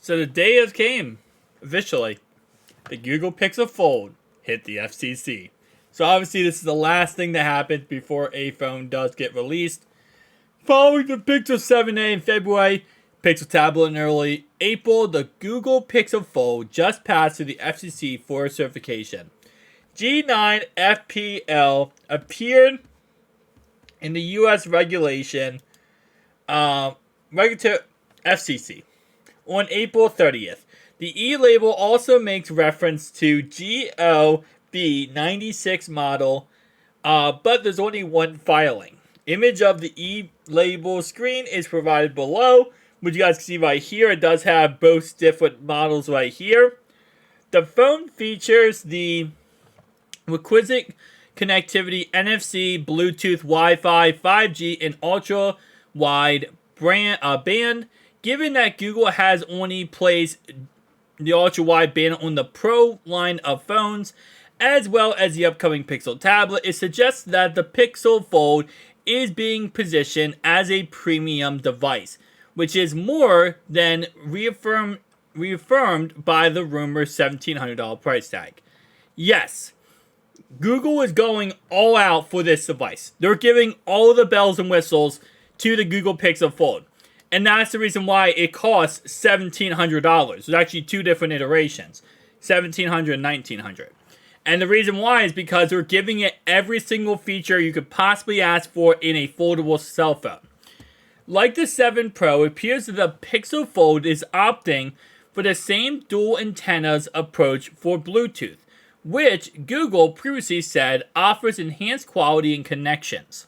So the day has came, officially. The Google Pixel Fold hit the FCC. So obviously this is the last thing that happens before a phone does get released. Following the Pixel 7a in February, Pixel Tablet in early April, the Google Pixel Fold just passed through the FCC for certification. G9 FPL appeared in the U.S. regulatory FCC on April 30th. The E-label also makes reference to GOB96 model, but there's only one filing. Image of the E-label screen is provided below, which you guys can see right here. It does have both different models right here. The phone features the requisite connectivity, NFC, Bluetooth, Wi-Fi, 5G, and ultra-wide band. Given that Google has only placed the ultra-wide band on the Pro line of phones, as well as the upcoming Pixel tablet, it suggests that the Pixel Fold is being positioned as a premium device, which is more than reaffirmed by the rumored $1,700 price tag. Yes, Google is going all out for this device. They're giving all the bells and whistles to the Google Pixel Fold. And that's the reason why it costs $1,700. There's actually two different iterations, $1,700 and $1,900. And the reason why is because they're giving it every single feature you could possibly ask for in a foldable cell phone. Like the 7 Pro, it appears that the Pixel Fold is opting for the same dual antennas approach for Bluetooth, which Google previously said offers enhanced quality and connections.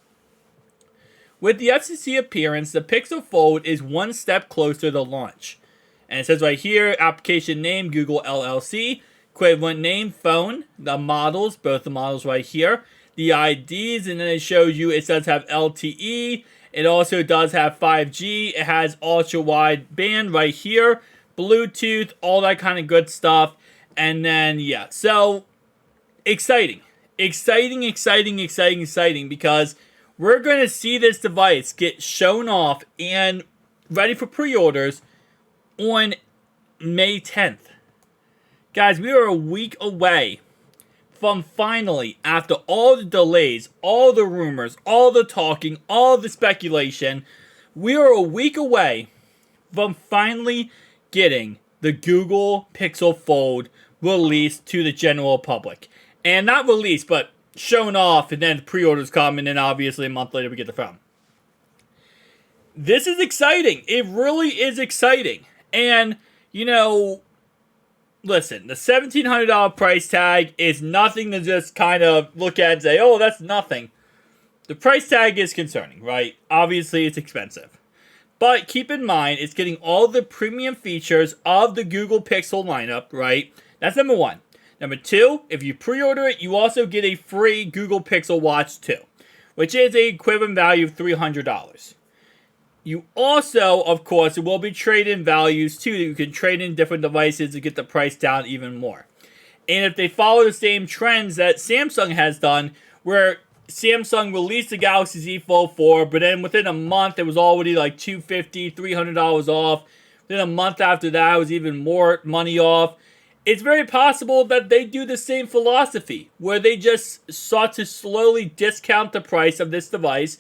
With the FCC appearance, the Pixel Fold is one step closer to launch. And it says right here, application name, Google LLC, equivalent name, phone, the models, both the models right here, the IDs, and then it shows you it does have LTE, it also does have 5G, it has ultra-wide band right here, Bluetooth, all that kind of good stuff, and then, yeah, so, exciting, because we're going to see this device get shown off and ready for pre-orders on May 10th. Guys, we are a week away from finally, after all the delays, all the rumors, all the talking, all the speculation, we are a week away from finally getting the Google Pixel Fold released to the general public. And not released, but shown off, and then pre-orders come, and then obviously a month later we get the phone. This is exciting. It really is exciting. And, you know, listen, the $1,700 price tag is nothing to just kind of look at and say, oh, that's nothing. The price tag is concerning, right? Obviously, it's expensive. But keep in mind, it's getting all the premium features of the Google Pixel lineup, right? That's number one. Number two, if you pre-order it, you also get a free Google Pixel Watch 2, which is an equivalent value of $300. You also, of course, there will be trade-in values too. You can trade in different devices to get the price down even more. And if they follow the same trends that Samsung has done, where Samsung released the Galaxy Z Fold 4, but then within a month it was already like $250, $300 off. Then a month after that it was even more money off. It's very possible that they do the same philosophy, where they just sought to slowly discount the price of this device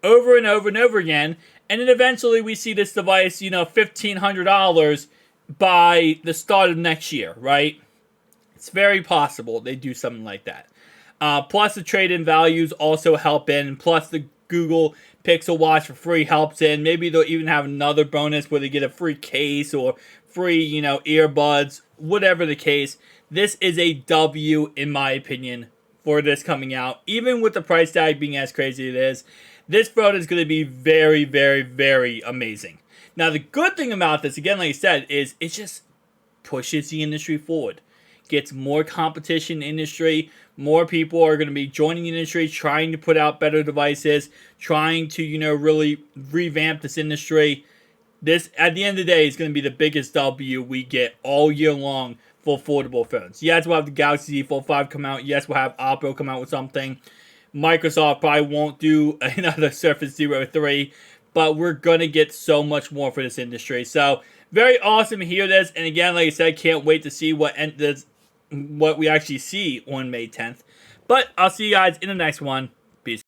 over and over and over again, and then eventually we see this device, you know, $1,500 by the start of next year, right? It's very possible they do something like that. Plus the trade-in values also help in, plus the Google Pixel Watch for free helps in. Maybe they'll even have another bonus where they get a free case or free, you know, earbuds, whatever the case. This is a W, in my opinion, for this coming out. Even with the price tag being as crazy as it is, this phone is going to be very, very, very amazing. Now, the good thing about this, again, like I said, is it just pushes the industry forward. Gets more competition in the industry. More people are going to be joining the industry, trying to put out better devices, trying to, you know, really revamp this industry. This, at the end of the day, is going to be the biggest W we get all year long for affordable phones. Yes, we'll have the Galaxy Z Fold 5 come out. Yes, we'll have Oppo come out with something. Microsoft probably won't do another Surface Zero 3, but we're going to get so much more for this industry. So, very awesome to hear this. And again, like I said, can't wait to see what we actually see on May 10th. But I'll see you guys in the next one.